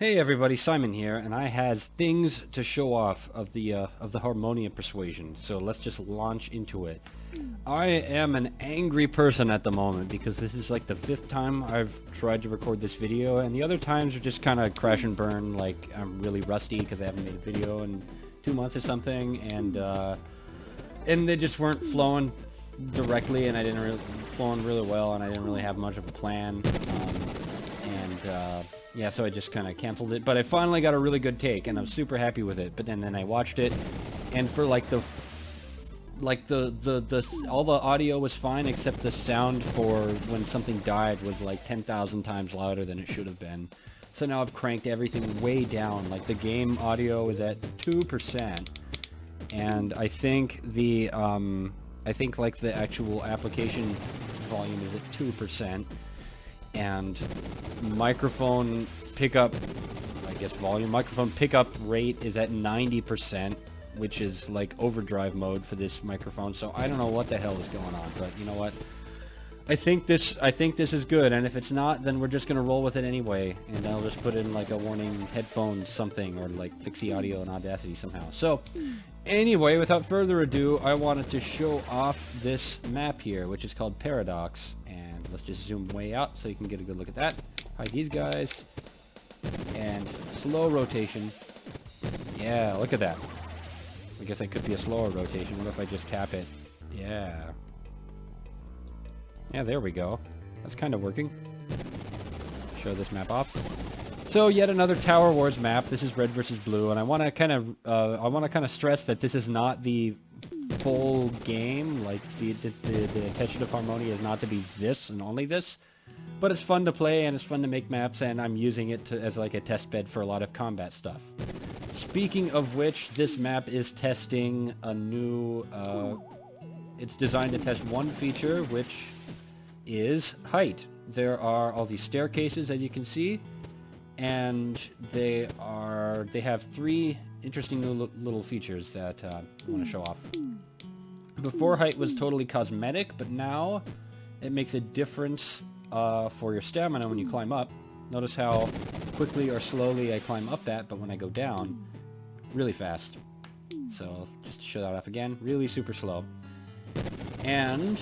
Hey everybody, Simon here, and I has things to show off of the Harmonia persuasion. So let's just launch into it. I am an angry person at the moment because this is like the 5th time I've tried to record this video, and the other times are just kind of crash and burn. Like I'm really rusty because I haven't made a video in 2 months or something, and they just weren't flowing directly, and I didn't really flowing really well, and I didn't really have much of a plan. Yeah, so I just kind of canceled it, but I finally got a really good take, and I'm super happy with it. But then I watched it, and for like all the audio was fine, except the sound for when something died was like 10,000 times louder than it should have been. So now I've cranked everything way down. Like the game audio is at 2%, and I think like the actual application volume is at 2%. And microphone pickup rate is at 90%, which is like overdrive mode for this microphone. So I don't know what the hell is going on, but you know what? I think this is good, and if it's not, then we're just gonna roll with it anyway, and I'll just put in like a warning headphone something, or like fix the audio in Audacity somehow. So anyway, without further ado, I wanted to show off this map here, which is called Paradox, and let's just zoom way out so you can get a good look at that. Hide these guys, and slow rotation. Yeah, look at that. I guess that could be a slower rotation. What if I just tap it? Yeah. Yeah, there we go. That's kind of working. Show this map off. So yet another Tower Wars map. This is red versus blue, and I want to kind of stress that this is not the full game. Like the intention of Harmonia is not to be this and only this, but it's fun to play and it's fun to make maps, and I'm using it as like a test bed for a lot of combat stuff. Speaking of which, this map is testing a new. It's designed to test one feature, which is height. There are all these staircases, as you can see, and they have 3 interesting little features that I want to show off. Before, height was totally cosmetic, but now it makes a difference for your stamina when you climb up. Notice how quickly or slowly I climb up that, but when I go down, really fast. So just to show that off again, really super slow. And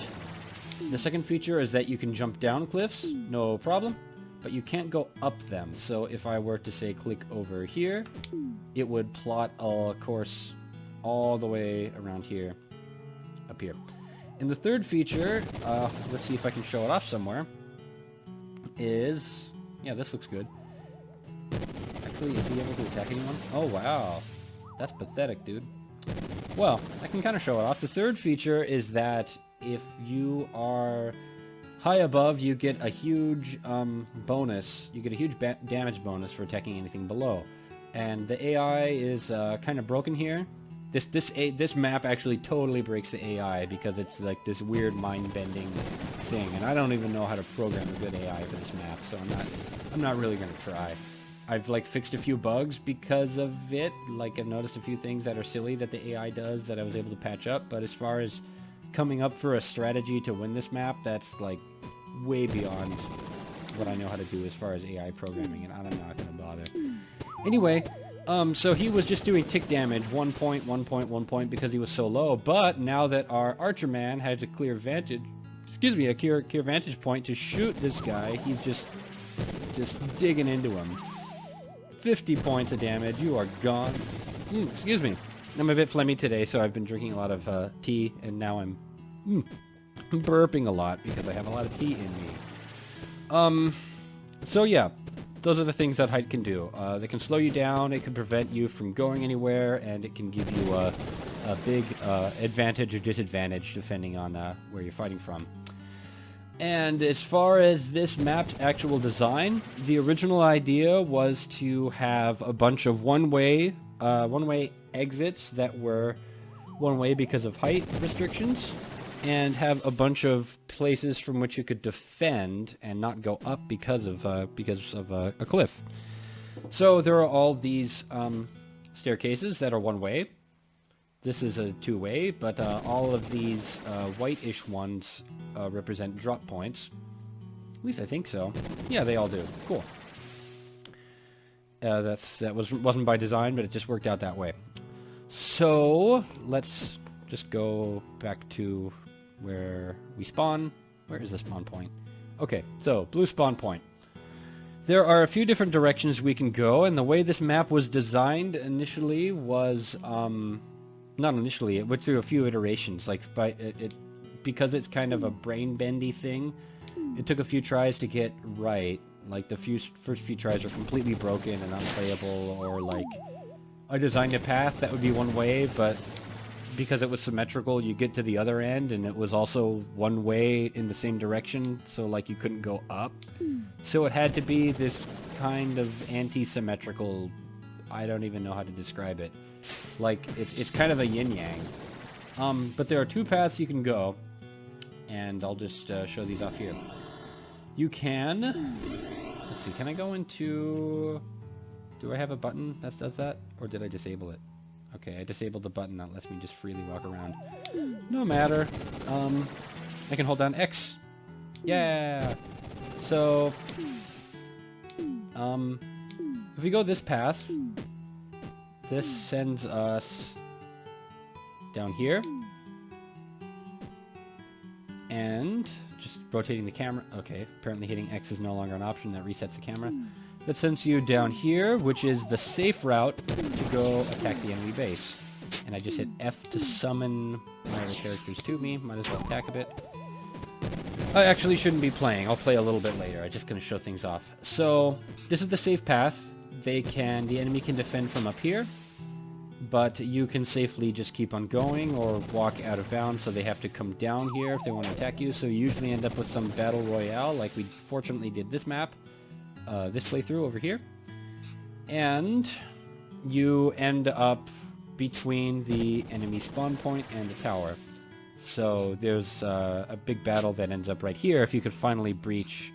the second feature is that you can jump down cliffs, no problem, but you can't go up them. So if I were to say click over here, it would plot a course all the way around here, up here. And the third feature, let's see if I can show it off somewhere, is, yeah, this looks good. Actually, is he able to attack anyone? Oh wow, that's pathetic, dude. Well, I can kind of show it off. The third feature is that if you are high above, you get a huge bonus. You get a huge damage bonus for attacking anything below. And the AI is kind of broken here. This map actually totally breaks the AI because it's like this weird mind-bending thing, and I don't even know how to program a good AI for this map, so I'm not really gonna try. I've like fixed a few bugs because of it. Like I've noticed a few things that are silly that the AI does that I was able to patch up, but as far as coming up for a strategy to win this map, that's like way beyond what I know how to do as far as AI programming, and I'm not gonna bother. Anyway, so he was just doing tick damage, 1 point, 1 point, 1 point because he was so low, but now that our archer man has a clear vantage, a clear vantage point to shoot this guy, he's just digging into him. 50 points of damage, you are gone. Excuse me. I'm a bit phlegmy today, so I've been drinking a lot of tea, and now I'm burping a lot because I have a lot of tea in me. So yeah, those are the things that height can do. They can slow you down, it can prevent you from going anywhere, and it can give you a big advantage or disadvantage depending on where you're fighting from. And as far as this map's actual design, the original idea was to have a bunch of one-way exits that were one-way because of height restrictions, and have a bunch of places from which you could defend and not go up because of a cliff. So there are all these staircases that are one-way. This is a two-way, but all of these white-ish ones represent drop points. At least I think so. Yeah, they all do. Cool. That wasn't by design, but it just worked out that way. So let's just go back to where we spawn. Where is the spawn point? Okay, so blue spawn point. There are a few different directions we can go, and the way this map was designed initially was, not initially, it went through a few iterations, like, because it's kind of a brain-bendy thing, it took a few tries to get right. Like, the first few tries are completely broken and unplayable, or like, I designed a path that would be one way, but because it was symmetrical, you get to the other end, and it was also one way in the same direction, so like you couldn't go up. So it had to be this kind of anti-symmetrical, I don't even know how to describe it. Like, it's kind of a yin-yang. But there are two paths you can go, and I'll just show these off here. You can, let's see, can I go into, do I have a button that does that? Or did I disable it? Okay, I disabled the button that lets me just freely walk around. No matter. I can hold down X. Yeah! So, if we go this path, this sends us down here. And just rotating the camera. Okay, apparently hitting X is no longer an option. That resets the camera. That sends you down here, which is the safe route to go attack the enemy base. And I just hit F to summon my other characters to me. Might as well attack a bit. I actually shouldn't be playing. I'll play a little bit later. I'm just going to show things off. So, this is the safe path. The enemy can defend from up here, but you can safely just keep on going or walk out of bounds, so they have to come down here if they want to attack you. So you usually end up with some battle royale, like we fortunately did this map, this playthrough over here. And you end up between the enemy spawn point and the tower. So there's a big battle that ends up right here if you could finally breach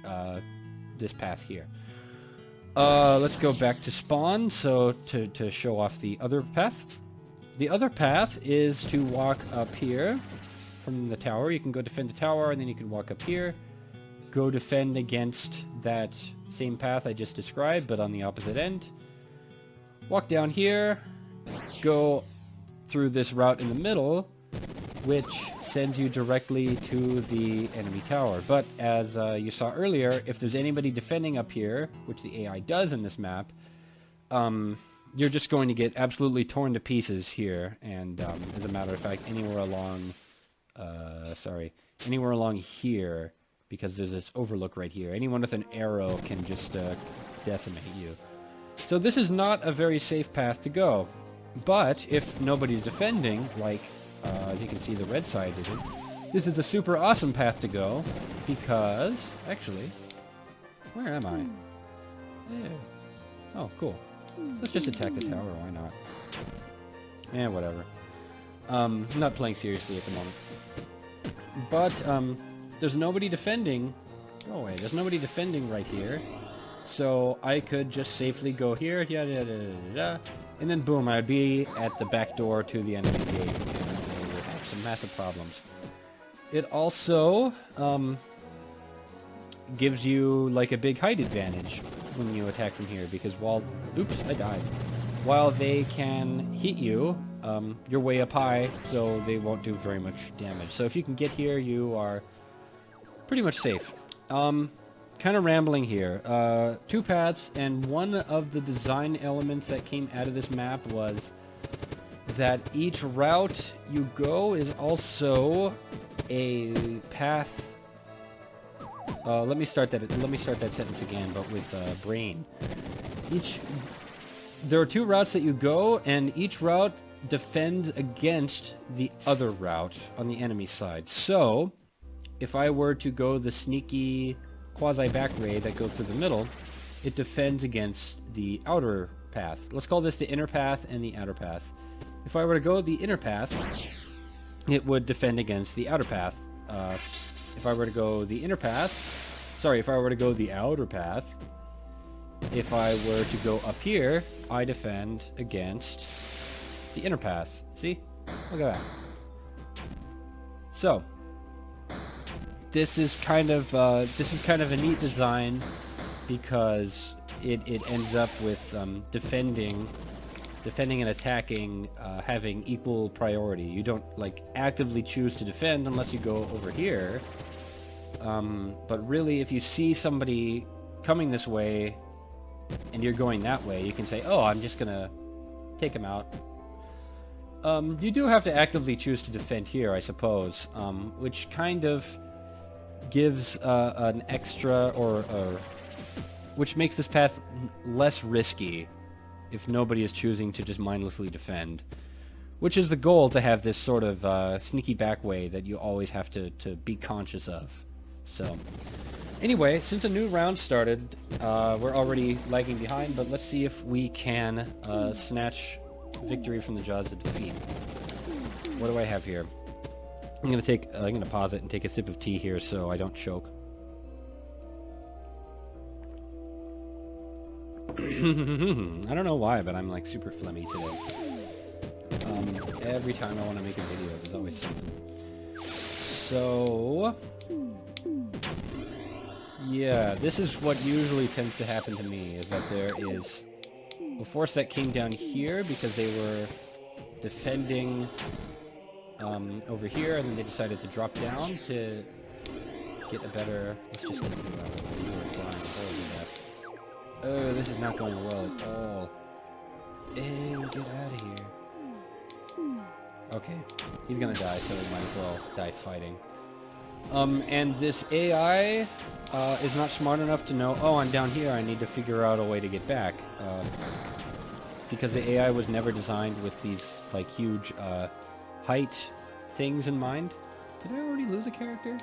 this path here. Let's go back to spawn, so to show off the other path. The other path is to walk up here from the tower. You can go defend the tower, and then you can walk up here, go defend against that same path I just described, but on the opposite end. Walk down here, go through this route in the middle, which sends you directly to the enemy tower. But as you saw earlier, if there's anybody defending up here, which the AI does in this map, you're just going to get absolutely torn to pieces here. And as a matter of fact, anywhere along here, because there's this overlook right here, anyone with an arrow can just decimate you. So this is not a very safe path to go. But if nobody's defending, like as you can see, the red side isn't. This is a super awesome path to go, because, actually, where am I? Yeah. Oh, cool. Let's just attack the tower, why not? Eh, whatever. I'm not playing seriously at the moment. But, there's nobody defending. Go away. There's nobody defending right here. So I could just safely go here, and then boom, I'd be at the back door to the enemy gate. Massive problems. It also gives you like a big height advantage when you attack from here, because while I died. While they can hit you, you're way up high, so they won't do very much damage. So if you can get here, you are pretty much safe. Kind of rambling here. Two paths, and one of the design elements that came out of this map was that each route you go is also a path. Let me start that sentence again, but with brain. There are two routes that you go, and each route defends against the other route on the enemy side. So, if I were to go the sneaky quasi back ray that goes through the middle, it defends against the outer path. Let's call this the inner path and the outer path. If I were to go the inner path, it would defend against the outer path. If I were to go the inner path, if I were to go the outer path, if I were to go up here, I defend against the inner path. See? Look at that. So, this is kind of a neat design, because it ends up with defending and attacking having equal priority. You don't like actively choose to defend unless you go over here. But really, if you see somebody coming this way and you're going that way, you can say, oh, I'm just gonna take him out. You do have to actively choose to defend here, I suppose, which kind of gives an extra which makes this path less risky if nobody is choosing to just mindlessly defend, which is the goal, to have this sort of sneaky back way that you always have to be conscious of. So anyway, since a new round started, we're already lagging behind, but let's see if we can snatch victory from the jaws of defeat. What do I have here? I'm gonna pause it and take a sip of tea here so I don't choke. I don't know why, but I'm like super phlegmy today. Every time I want to make a video, there's always something. So yeah, this is what usually tends to happen to me, is that there is a force that came down here because they were defending over here, and then they decided to drop down to get a better... Let's just get through that. Oh, this is not going well at all. Ew, get out of here. Okay, he's gonna die, so we might as well die fighting. And this AI is not smart enough to know, oh, I'm down here, I need to figure out a way to get back. Because the AI was never designed with these, like, huge height things in mind. Did I already lose a character?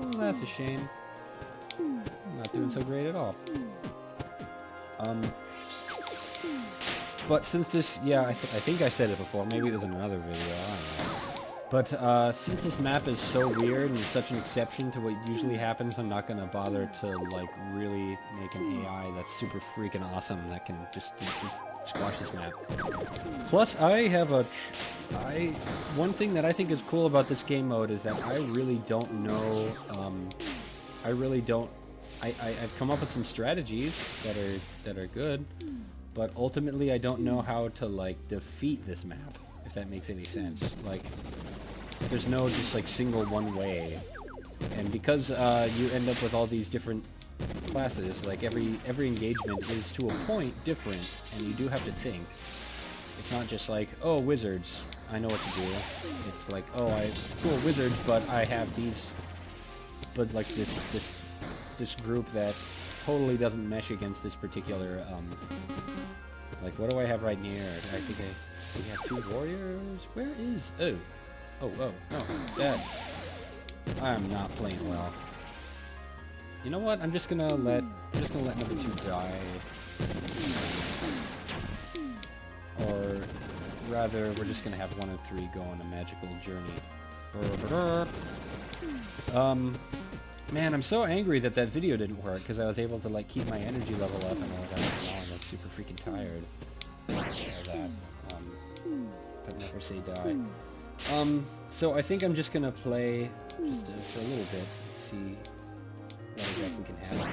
Oh, that's a shame. I'm not doing so great at all. But since this, yeah, I think I said it before, maybe it was in another video, I don't know. But since this map is so weird and such an exception to what usually happens, I'm not gonna bother to like really make an AI that's super freaking awesome that can just squash this map. Plus, I have one thing that I think is cool about this game mode is that I really don't know, I've come up with some strategies that are good, but ultimately I don't know how to like defeat this map, if that makes any sense. Like, there's no just like single one way, and because you end up with all these different classes, like every engagement is to a point different, and you do have to think. It's not just like, oh, wizards, I know what to do. It's like, oh, cool wizards, but I have these, but like this group that totally doesn't mesh against this particular, like, what do I have right near? I think we have two warriors. Where is, oh, that, I'm not playing well. You know what? I'm just gonna let number 2 die. Or rather, we're just gonna have 1 and 3 go on a magical journey. Man, I'm so angry that video didn't work, because I was able to like keep my energy level up and all that. Now I'm like super freaking tired. All that. But never say die. So I think I'm just gonna play just for a little bit, see what exactly can happen.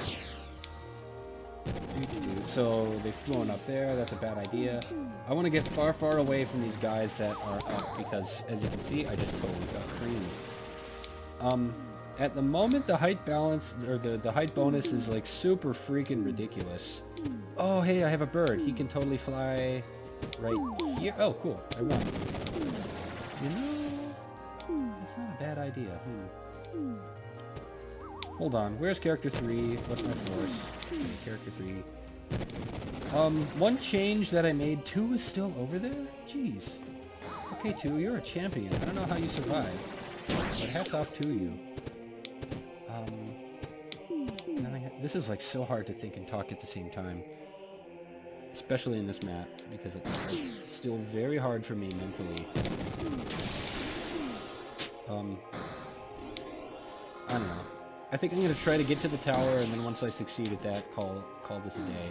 So they've flown up there, that's a bad idea. I want to get far, far away from these guys that are up, because as you can see, I just totally got creamed. At the moment, the height balance, or the height bonus is like super freaking ridiculous. Oh, hey, I have a bird. He can totally fly right here. Oh, cool. I won. You know, that's not a bad idea. Hold on. Where's character 3? What's my force? Character 3. One change that I made. 2 is still over there? Jeez. Okay, 2, you're a champion. I don't know how you survived, but hats off to you. This is like so hard to think and talk at the same time, especially in this map, because it's still very hard for me mentally. I don't know. I think I'm gonna try to get to the tower, and then once I succeed at that, call this a day.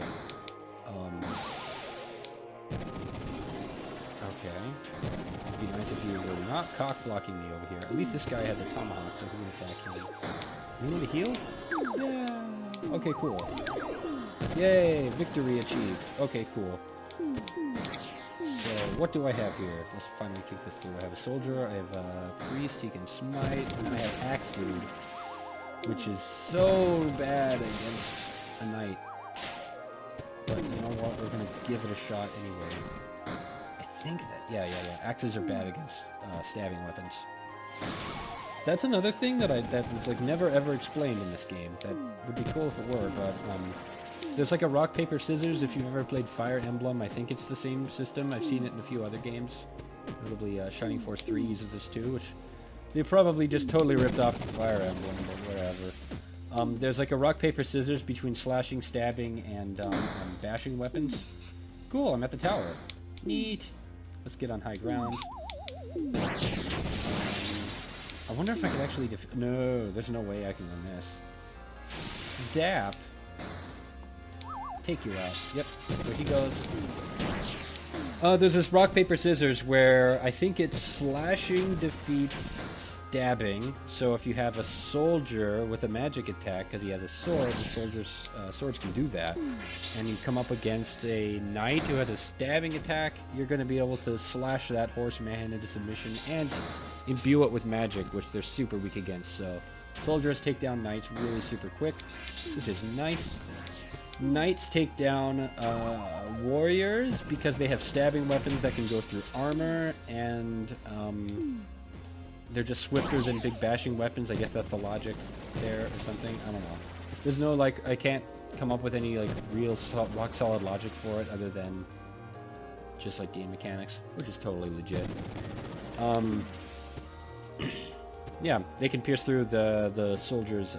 Okay. It'd be nice if you were not cock blocking me over here. At least this guy had the tomahawk, so he would attack me. You want to heal? Yeah. Okay, cool. Yay! Victory achieved. Okay, cool. So, what do I have here? Let's finally think this through. I have a soldier, I have a priest, he can smite, and I have axe dude, which is so bad against a knight. But you know what? We're gonna give it a shot anyway. I think that... Yeah. Axes are bad against stabbing weapons. That's another thing that was like never ever explained in this game. That would be cool if it were, but there's like a rock, paper, scissors. If you've ever played Fire Emblem, I think it's the same system. I've seen it in a few other games. Notably, Shining Force 3 uses this too, which they probably just totally ripped off Fire Emblem, but whatever. There's like a rock, paper, scissors between slashing, stabbing, and bashing weapons. Cool, I'm at the tower. Neat. Let's get on high ground. I wonder if I could actually no, there's no way I can win this. Zap. Take you out. Yep, there he goes. There's this rock, paper, scissors where I think it's slashing defeats stabbing. So if you have a soldier with a magic attack, because he has a sword, the soldiers' swords can do that. And you come up against a knight who has a stabbing attack, you're going to be able to slash that horseman into submission and imbue it with magic, which they're super weak against. So soldiers take down knights really super quick, which is nice. Knights take down warriors because they have stabbing weapons that can go through armor, and they're just swifter than big bashing weapons. I guess that's the logic there or something. I don't know. There's no, like, I can't come up with any, like, real rock solid logic for it other than just, like, game mechanics, which is totally legit. Yeah, they can pierce through the soldiers'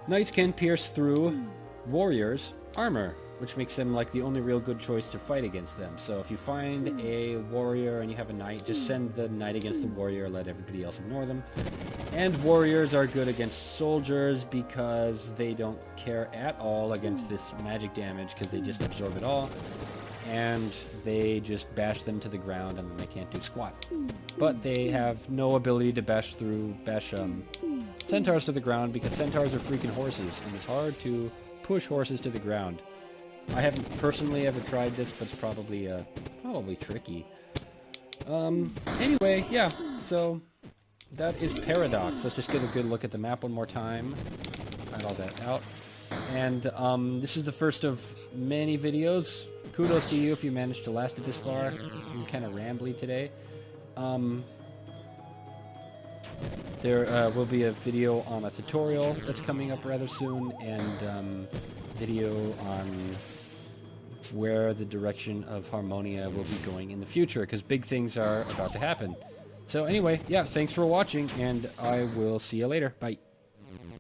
Knights can pierce through warriors' armor, which makes them like the only real good choice to fight against them. So if you find a warrior and you have a knight, just send the knight against the warrior, let everybody else ignore them. And warriors are good against soldiers because they don't care at all against this magic damage because they just absorb it all. And they just bash them to the ground and then they can't do squat. But they have no ability to bash centaurs to the ground because centaurs are freaking horses and it's hard to push horses to the ground. I haven't personally ever tried this, but it's probably tricky. Anyway, yeah, so that is Paradox. Let's just get a good look at the map one more time. Hide all that out. And this is the first of many videos. Kudos to you if you managed to last it this far. I'm kind of rambly today. There will be a video on a tutorial that's coming up rather soon, and video on where the direction of Harmonia will be going in the future, because big things are about to happen. So anyway, yeah, thanks for watching, and I will see you later. Bye.